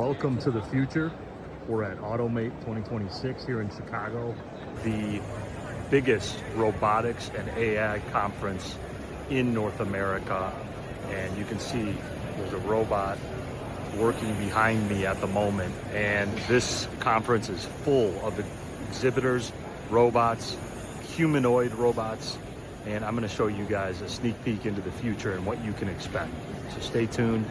Welcome to the future. We're at Automate 2026 here in Chicago, the biggest robotics and AI conference in North America. And you can see there's a robot working behind me at the moment. And this conference is full of exhibitors, robots, humanoid robots. And I'm going to show you guys a sneak peek into the future and what you can expect. So stay tuned.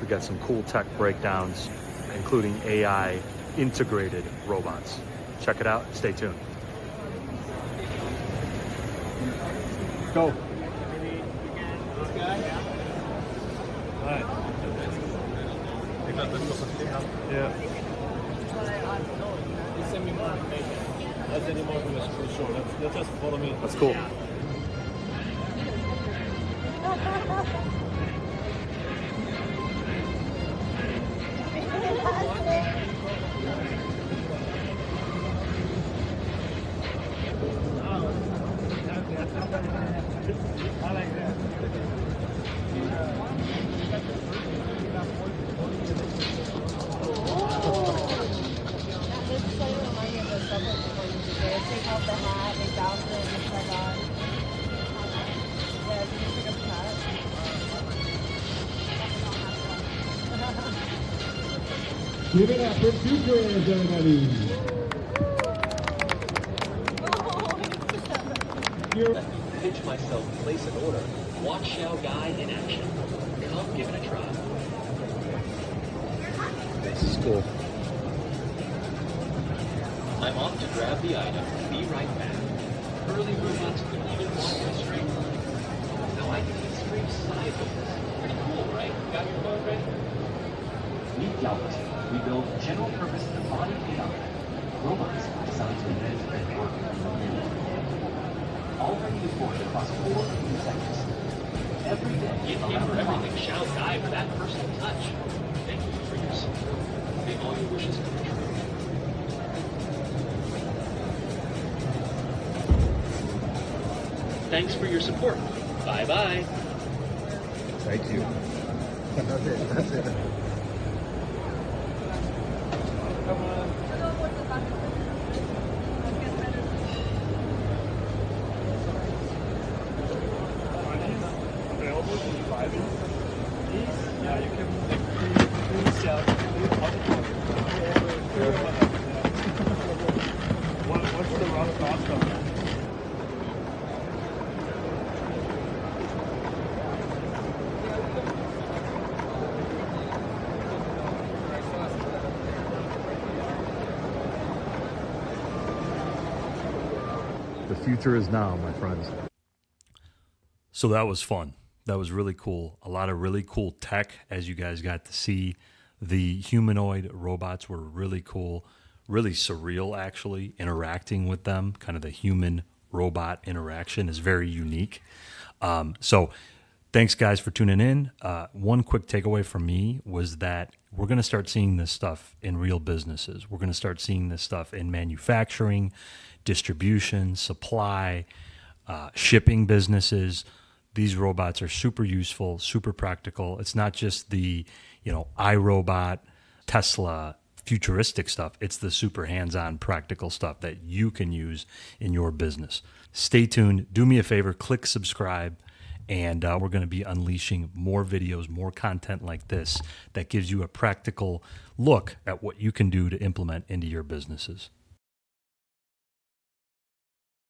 We got some cool tech breakdowns, including AI integrated robots. Check it out. Stay tuned. Go. Right. Yeah. You send me more information. That's any more information for sure. Let's just follow me. That's cool. I like that. Take off the hat, they bounce it, and it's like on. Yeah, so you pick up the hat. Give it up for futures, everybody. Pitch myself, place an order, watch Xiao Guy in action. Come give it a try. This is cool. I'm off to grab the item. Be right back. Early robots couldn't even walk in a straight line. Now I can eat straight sideways. Pretty cool, right? Got your phone ready? Meet Delta. We build general-purpose embodied AI robots designed to live and work remotely. Already deployed across 4 new sectors. Every day, give him or everything Xiao Guy for that personal touch. Thank you for your support. May all your wishes come true. Thanks for your support. Bye-bye. Thank you. That's it. That's it. Available to buy these? Yeah, you can please sell. What's the rough cost of it? The future is now, my friends. So that was fun. That was really cool. A lot of really cool tech, as you guys got to see. The humanoid robots were really cool, really surreal, actually. Interacting with them, kind of the human robot interaction is very unique. So thanks, guys, for tuning in. One quick takeaway from me was that we're going to start seeing this stuff in real businesses. We're going to start seeing this stuff in manufacturing, distribution, supply, shipping businesses. These robots are super useful, super practical. It's not just the, iRobot, Tesla, futuristic stuff. It's the super hands-on practical stuff that you can use in your business. Stay tuned. Do me a favor, click subscribe, and we're going to be unleashing more videos, more content like this that gives you a practical look at what you can do to implement into your businesses.